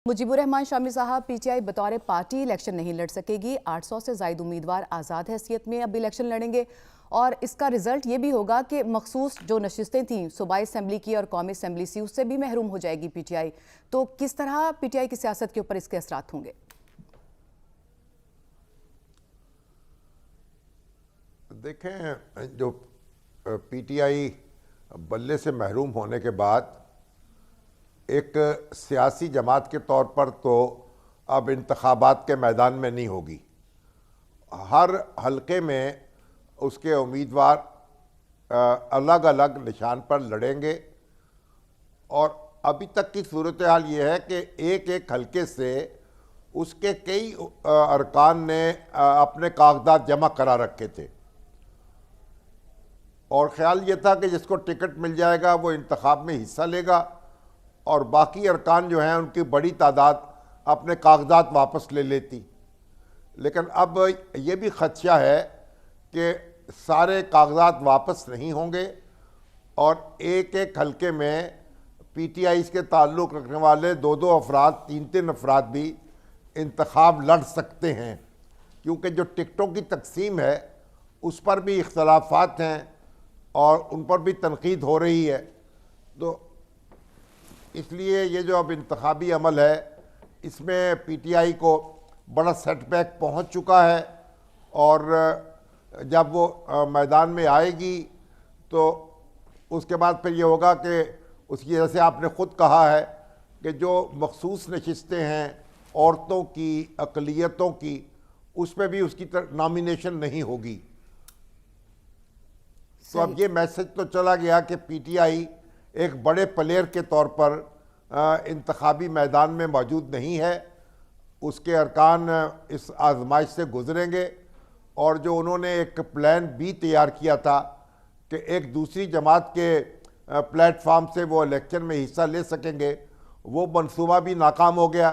मुजीबुर रहमान शामी साहब, पीटीआई बतौर party election नहीं लड़ सकेगी। 800 से ज़ायद उम्मीदवार आज़ाद हैसियत में अब इलेक्शन लड़ेंगे और इसका रिजल्ट ये भी होगा कि मखसूस जो नशिस्तें थीं सूबाई असम्बली की और कौमी असम्बली सी, उससे भी महरूम हो जाएगी पीटीआई। तो किस तरह पीटीआई की सियासत के ऊपर इसके असरात होंगे? देखें, जो पीटीआई बल्ले से महरूम होने के बाद एक सियासी जमात के तौर पर तो अब इंतखाबात के मैदान में नहीं होगी। हर हलके में उसके उम्मीदवार अलग अलग निशान पर लड़ेंगे और अभी तक की सूरत हाल ये है कि एक एक हलके से उसके कई अरकान ने अपने कागजात जमा करा रखे थे और ख्याल ये था कि जिसको टिकट मिल जाएगा वो इंतखाब में हिस्सा लेगा और बाकी अरकान जो हैं उनकी बड़ी तादाद अपने कागजात वापस ले लेती। लेकिन अब ये भी खदशा है कि सारे कागजात वापस नहीं होंगे और एक एक हलके में पीटीआई के ताल्लुक़ रखने वाले दो दो अफराद, तीन तीन अफराद भी इंतखाब लड़ सकते हैं, क्योंकि जो टिकटों की तकसीम है उस पर भी इख्तलाफात हैं और उन पर भी तनकीद हो रही है। तो इसलिए ये जो अब इंतखाबी अमल है इसमें पीटीआई को बड़ा सेटबैक पहुंच चुका है और जब वो मैदान में आएगी तो उसके बाद फिर ये होगा कि उसकी, जैसे आपने ख़ुद कहा है कि जो मखसूस नशिस्तें हैं औरतों की, अक़लियतों की, उसमें भी उसकी नॉमिनेशन नहीं होगी। तो अब ये मैसेज तो चला गया कि पीटीआई एक बड़े प्लेयर के तौर पर इंतखाबी मैदान में मौजूद नहीं है। उसके अरकान इस आजमाइश से गुजरेंगे और जो उन्होंने एक प्लान बी तैयार किया था कि एक दूसरी जमात के प्लेटफार्म से वो इलेक्शन में हिस्सा ले सकेंगे, वो मंसूबा भी नाकाम हो गया।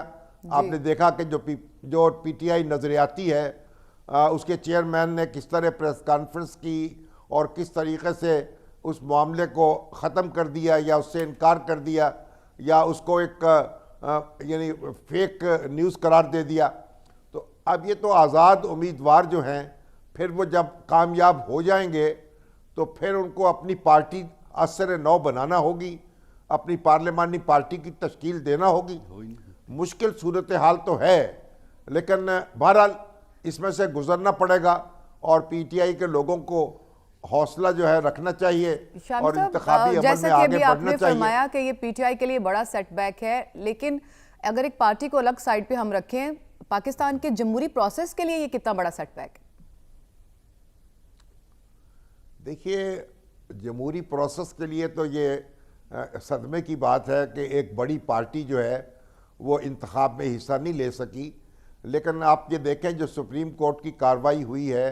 आपने देखा कि जो पीटीआई नज़रियाती है उसके चेयरमैन ने किस तरह प्रेस कॉन्फ्रेंस की और किस तरीके से उस मामले को ख़त्म कर दिया या उससे इनकार कर दिया या उसको एक यानी फेक न्यूज़ करार दे दिया। तो अब ये तो आज़ाद उम्मीदवार जो हैं फिर वो जब कामयाब हो जाएंगे तो फिर उनको अपनी पार्टी असर नौ बनाना होगी, अपनी पार्लिमानी पार्टी की तश्कील देना होगी। मुश्किल सूरत हाल तो है, लेकिन बहरहाल इसमें से गुजरना पड़ेगा और पीटीआई के लोगों को हौसला जो है रखना चाहिए और इंतखाबी अमल में आगे बढ़ना चाहिए। फरमाया कि ये पीटीआई के लिए बड़ा सेटबैक है, लेकिन अगर एक पार्टी को अलग साइड पे हम रखें, पाकिस्तान के जमहूरी प्रोसेस के लिए ये कितना बड़ा सेटबैक है? देखिए, जमहूरी प्रोसेस के लिए तो ये सदमे की बात है कि एक बड़ी पार्टी जो है वो इंतखाब में हिस्सा नहीं ले सकी। लेकिन आप ये देखें, जो सुप्रीम कोर्ट की कार्रवाई हुई है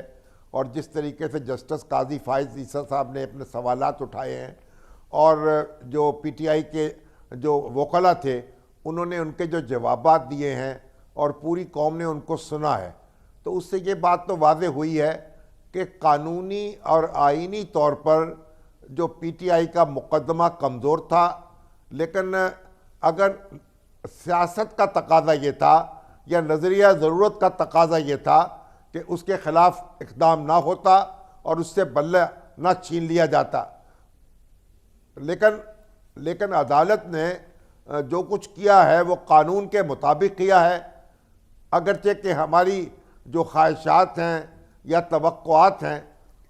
और जिस तरीके से जस्टिस काजी फाइज ईसा साहब ने अपने सवालात उठाए हैं और जो पीटीआई के जो वकला थे उन्होंने उनके जो जवाबात दिए हैं और पूरी कौम ने उनको सुना है, तो उससे ये बात तो वाज़ेह हुई है कि कानूनी और आईनी तौर पर जो पीटीआई का मुकदमा कमज़ोर था, लेकिन अगर सियासत का तकाजा ये था या नज़रिया ज़रूरत का तकाजा ये था कि उसके ख़िलाफ़ इक़दाम ना होता और उससे बल्ला ना छीन लिया जाता, लेकिन अदालत ने जो कुछ किया है वो कानून के मुताबिक किया है। अगरचे कि हमारी जो ख्वाहिशात हैं या तवक्कुआत हैं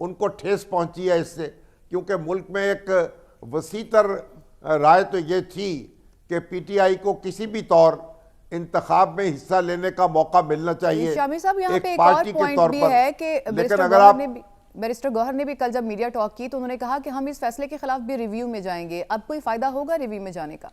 उनको ठेस पहुंची है इससे, क्योंकि मुल्क में एक वसीतर राय तो ये थी कि पीटीआई को किसी भी तौर इंतखाब में हिस्सा लेने का मौका मिलना चाहिए। शामी साहब, यहाँ पे एक और पॉइंट भी है कि बैरिस्टर गौहर ने भी कल जब मीडिया टॉक की तो उन्होंने कहा कि हम इस फैसले के खिलाफ भी रिव्यू में जाएंगे। अब कोई फायदा होगा रिव्यू में जाने का?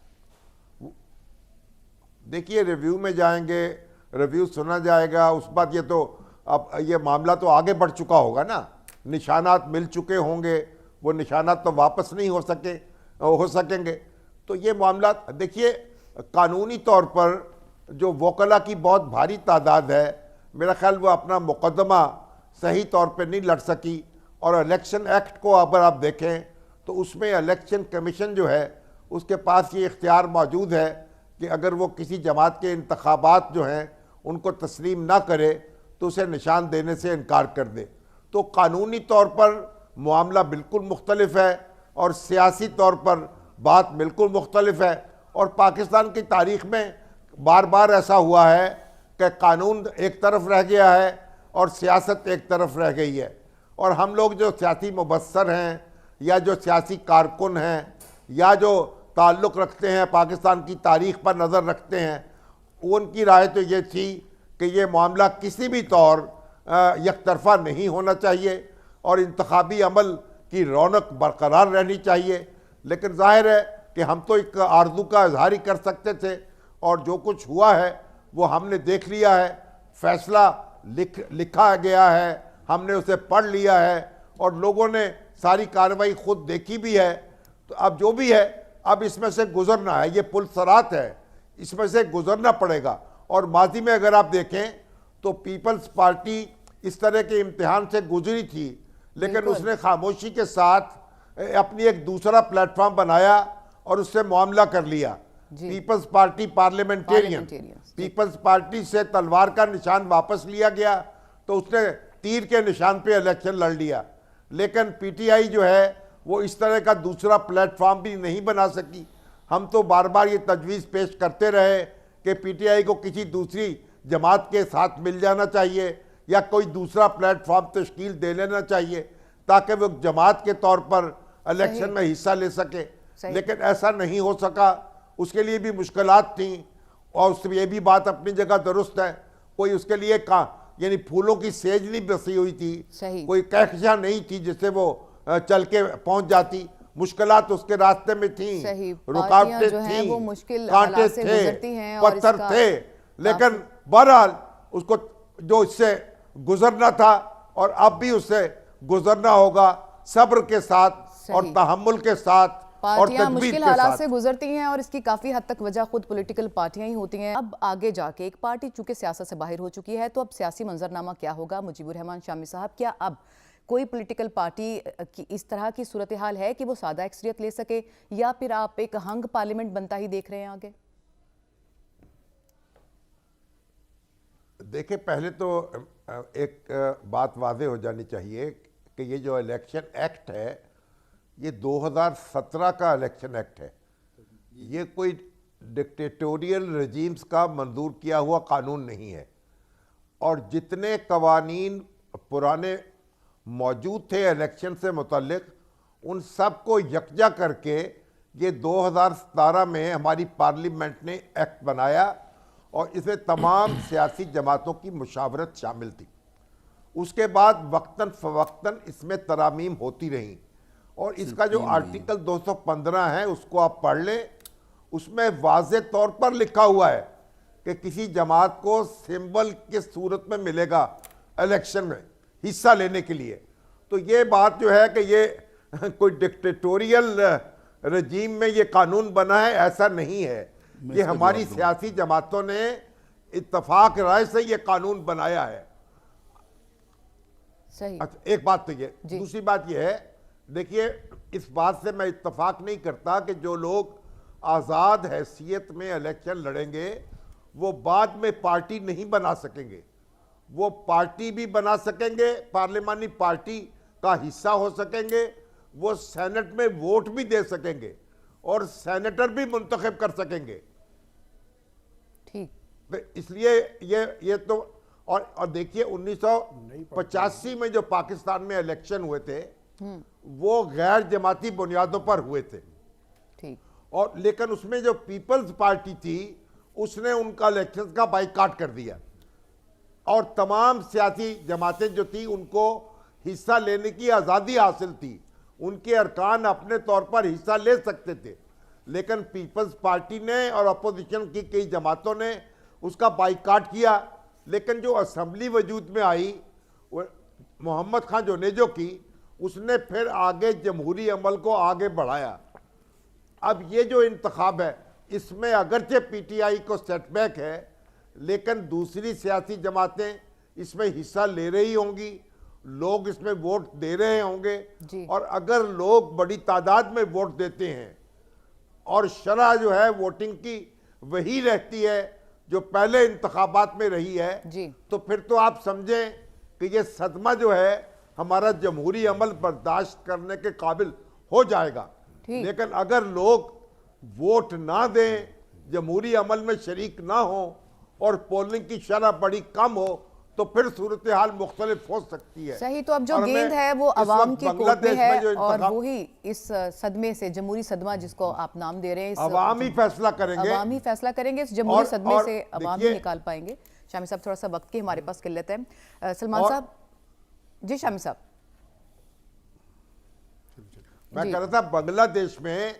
देखिए, रिव्यू में जाएंगे, रिव्यू सुना जाएगा, उस बात, ये तो अब ये मामला तो आगे बढ़ चुका होगा ना, निशानात मिल चुके होंगे, वो निशानात तो वापस नहीं हो सकेंगे। तो ये मामला, देखिए, कानूनी तौर पर जो वकला की बहुत भारी तादाद है, मेरा ख्याल वो अपना मुकदमा सही तौर पे नहीं लड़ सकी। और इलेक्शन एक्ट को अगर आप देखें तो उसमें इलेक्शन कमीशन जो है उसके पास ये इख्तियार मौजूद है کہ اگر وہ کسی جماعت کے انتخابات جو ہیں ان کو تسلیم نہ کرے تو اسے نشان دینے سے انکار کر دے. تو قانونی طور پر معاملہ بالکل مختلف ہے اور سیاسی طور پر بات بالکل مختلف ہے. اور پاکستان کی تاریخ میں بار بار ایسا ہوا ہے کہ قانون ایک طرف رہ گیا ہے اور سیاست ایک طرف رہ گئی ہے. اور ہم لوگ جو سیاسی مبصر ہیں یا جو سیاسی کارکن ہیں یا جو تعلق رکھتے ہیں پاکستان کی تاریخ پر نظر رکھتے ہیں, ان کی رائے تو یہ تھی کہ یہ معاملہ کسی بھی طور یک طرفہ نہیں ہونا چاہیے اور انتخابی عمل کی رونق برقرار رہنی چاہیے. لیکن ظاہر ہے کہ ہم تو ایک آرزو کا اظہار ہی کر سکتے تھے, اور جو کچھ ہوا ہے وہ ہم نے دیکھ لیا ہے. فیصلہ لکھا گیا ہے, ہم نے اسے پڑھ لیا ہے اور لوگوں نے ساری کارروائی خود دیکھی بھی ہے. تو اب جو بھی ہے اب اس میں سے گزرنا ہے, یہ پل صراط ہے, اس میں سے گزرنا پڑے گا. اور ماضی میں اگر آپ دیکھیں تو پیپلز پارٹی اس طرح کے امتحان سے گزری تھی, لیکن اس نے خاموشی کے ساتھ اپنی ایک دوسرا پلیٹ فارم بنایا اور اس سے معاملہ کر لیا. پیپلز پارٹی پارلیمنٹیرین, پیپلز پارٹی سے تلوار کا نشان واپس لیا گیا تو اس نے تیر کے نشان پہ الیکشن لڑ لیا. لیکن پی ٹی آئی جو ہے وہ اس طرح کا دوسرا پلیٹ فارم بھی نہیں بنا سکی. ہم تو بار بار یہ تجویز پیش کرتے رہے کہ پی ٹی آئی کو کسی دوسری جماعت کے ساتھ مل جانا چاہیے یا کوئی دوسرا پلیٹ فارم تشکیل دے لینا چاہیے تاکہ وہ جماعت کے طور پر الیکشن میں حصہ لے سکے. لیکن ایسا نہیں ہو سکا, اس کے لیے بھی مشکلات تھیں, اور اس میں یہ بھی بات اپنی جگہ درست ہے, کوئی اس کے لیے یعنی پھولوں کی سیج نہیں بسی ہوئی تھی, کوئی کہکشاں نہیں تھی جس سے وہ چل کے پہنچ جاتی. مشکلات اس کے راستے میں تھیں, رکاوٹیں تھیں, کانٹے تھے, پتھر تھے, لیکن بہرحال اس کو جو اس سے گزرنا تھا اور اب بھی اس سے گزرنا ہوگا صبر کے ساتھ اور تحمل کے ساتھ. پارٹیاں مشکل حالات سے گزرتی ہیں اور اس کی کافی حد تک وجہ خود پولیٹیکل پارٹیاں ہی ہوتی ہیں. اب آگے جا کے ایک پارٹی چونکہ سیاست سے باہر ہو چکی ہے تو اب سیاسی منظرنامہ کیا ہوگا؟ مجیب الرحمان شامی صاحب, کیا اب کوئی پولیٹیکل پارٹی کی اس طرح کی صورتحال ہے کہ وہ سادہ اکثریت لے سکے, یا پھر آپ ایک ہنگ پارلیمنٹ بنتا ہی دیکھ رہے ہیں آگے؟ دیکھیں, پہلے تو ایک بات واضح ہو جانی چاہیے کہ یہ جو الیکشن ایکٹ ہے یہ 2017 کا الیکشن ایکٹ ہے. یہ کوئی ڈکٹیٹوریل رجیمز کا منظور کیا ہوا قانون نہیں ہے, اور جتنے قوانین پرانے موجود تھے الیکشن سے متعلق ان سب کو یکجا کر کے یہ 2017 میں ہماری پارلیمنٹ نے ایکٹ بنایا, اور اس میں تمام سیاسی جماعتوں کی مشاورت شامل تھی. اس کے بعد وقتاً فوقتاً اس میں ترامیم ہوتی رہیں, اور اس کا جو آرٹیکل 215 ہے اس کو آپ پڑھ لیں, اس میں واضح طور پر لکھا ہوا ہے کہ کسی جماعت کو سمبل کے صورت میں ملے گا الیکشن میں حصہ لینے کے لیے. تو یہ بات جو ہے کہ یہ کوئی ڈکٹیٹوریل رجیم میں یہ قانون بنا ہے, ایسا نہیں ہے. یہ ہماری سیاسی جماعتوں نے اتفاق رائے سے یہ قانون بنایا ہے. اچھا, ایک بات تو یہ, دوسری بات یہ ہے, دیکھیے اس بات سے میں اتفاق نہیں کرتا کہ جو لوگ آزاد حیثیت میں الیکشن لڑیں گے وہ بعد میں پارٹی نہیں بنا سکیں گے. وہ پارٹی بھی بنا سکیں گے, پارلیمانی پارٹی کا حصہ ہو سکیں گے, وہ سینٹ میں ووٹ بھی دے سکیں گے اور سینیٹر بھی منتخب کر سکیں گے. ٹھیک, اس لیے یہ تو, اور دیکھیے 1985 میں جو پاکستان میں الیکشن ہوئے تھے وہ غیر جماعتی بنیادوں پر ہوئے تھے, اور لیکن اس میں جو پیپلز پارٹی تھی اس نے ان کا الیکشن کا بائیکاٹ کر دیا, اور تمام سیاسی جماعتیں جو تھیں ان کو حصہ لینے کی آزادی حاصل تھی, ان کے ارکان اپنے طور پر حصہ لے سکتے تھے. لیکن پیپلز پارٹی نے اور اپوزیشن کی کئی جماعتوں نے اس کا بائیکاٹ کیا. لیکن جو اسمبلی وجود میں آئی محمد خان جونیجو کی, اس نے پھر آگے جمہوری عمل کو آگے بڑھایا. اب یہ جو انتخاب ہے اس میں اگرچہ پی ٹی آئی کو سیٹ بیک ہے, لیکن دوسری سیاسی جماعتیں اس میں حصہ لے رہی ہوں گی, لوگ اس میں ووٹ دے رہے ہوں گے, اور اگر لوگ بڑی تعداد میں ووٹ دیتے ہیں اور شرح جو ہے ووٹنگ کی वही रहती है जो पहले इंतखाबात में रही है, जी। तो फिर तो आप समझें कि ये सदमा जो है हमारा जमहूरी अमल बर्दाश्त करने के काबिल हो जाएगा। ठीक। लेकिन अगर लोग वोट ना दें, जमहूरी अमल में शरीक ना हो और पोलिंग की शरह बड़ी कम हो, तो फिर सूरत हाल मुख्तलिफ हो सकती है। सही, तो अब जो और गेंद हमें है वो इस अवाम वक्त के कोर्ट में बांग्लादेश में जो है, और इंतखाब- वही इस सदमे से, जमहूरी सदमा जिसको आप नाम दे रहे हैं, अवाम ही फैसला करेंगे। अवाम ही फैसला करेंगे। इस जमहूरी सदमे और से अवाम ही देखिए- निकाल पाएंगे। शामी साहब, थोड़ा सा वक्त की हमारे पास किल्लत है। सलमान और- साहब। जी शामी साहब। मैं जी। कह रहा था बांग्लादेश में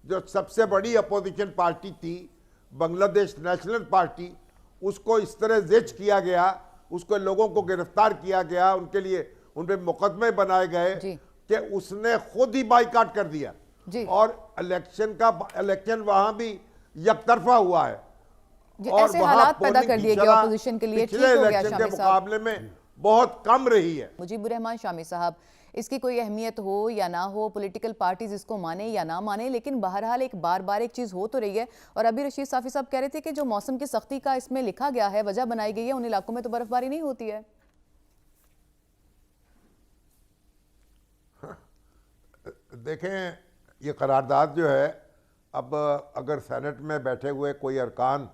जो सबसे बड़ी अपोजिशन पार्टी थी, बांग्लादेश नेशनल पार्टी, उसको इस तरह जेच किया गया, उसको लोगों को गिरफ्तार किया गया, उनके लिए उन पे मुकदमे बनाए गए जी। कि उसने खुद ही बाइकाट कर दिया। जी। और इलेक्शन वहां भी यकतरफा हुआ है। जी, और ऐसे वहां हालात पैदा पोलिंग कर की दिए गए शरह ऑपोजिशन के लिए। पिछले ठीक हो गया इलेक्शन के शामी साहब। मुकाबले में बहुत कम रही है। मुजीबुर रहमान शामी साहब, इसकी कोई अहमियत हो या ना हो, पॉलिटिकल पार्टीज इसको माने या ना माने, लेकिन बहरहाल एक बार एक चीज़ हो तो रही है। और अभी रशीद साफ़ी साहब कह रहे थे कि जो मौसम की सख्ती का इसमें लिखा गया है, वजह बनाई गई है, उन इलाकों में तो बर्फबारी नहीं होती है। देखें, ये करारदाद जो है, अब अगर सेनेट में बैठे हुए कोई अरकान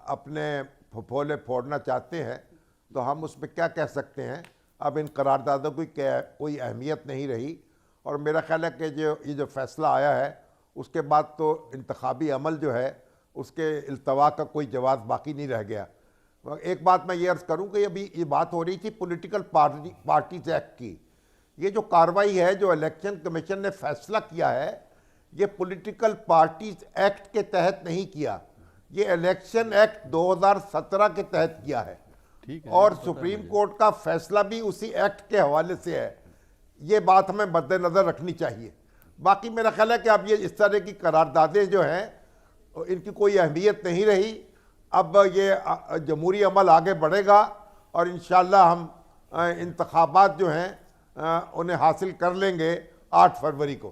अपने फफोले फोड़ना चाहते हैं तो हम उसमें क्या कह सकते हैं। अब इन करारदादों की कोई अहमियत नहीं रही, और मेरा ख्याल है कि ये जो फैसला आया है उसके बाद तो इंतखाबी अमल जो है उसके इल्तवा का कोई जवाब बाकी नहीं रह गया। एक बात मैं ये अर्ज़ करूँ कि अभी ये बात हो रही थी पॉलिटिकल पार्टीज एक्ट की। ये जो कार्रवाई है, जो इलेक्शन कमीशन ने फैसला किया है, ये पॉलिटिकल पार्टीज एक्ट के तहत नहीं किया, ये इलेक्शन एक्ट 2017 के तहत किया है। और सुप्रीम कोर्ट का फैसला भी उसी एक्ट के हवाले से है। ये बात हमें मद्देनजर रखनी चाहिए। बाकी मेरा ख्याल है कि अब ये इस तरह की करारदादें जो हैं इनकी कोई अहमियत नहीं रही। अब ये जमहूरी अमल आगे बढ़ेगा और इंशाअल्लाह हम इंतखाबात जो हैं उन्हें हासिल कर लेंगे 8 फरवरी को।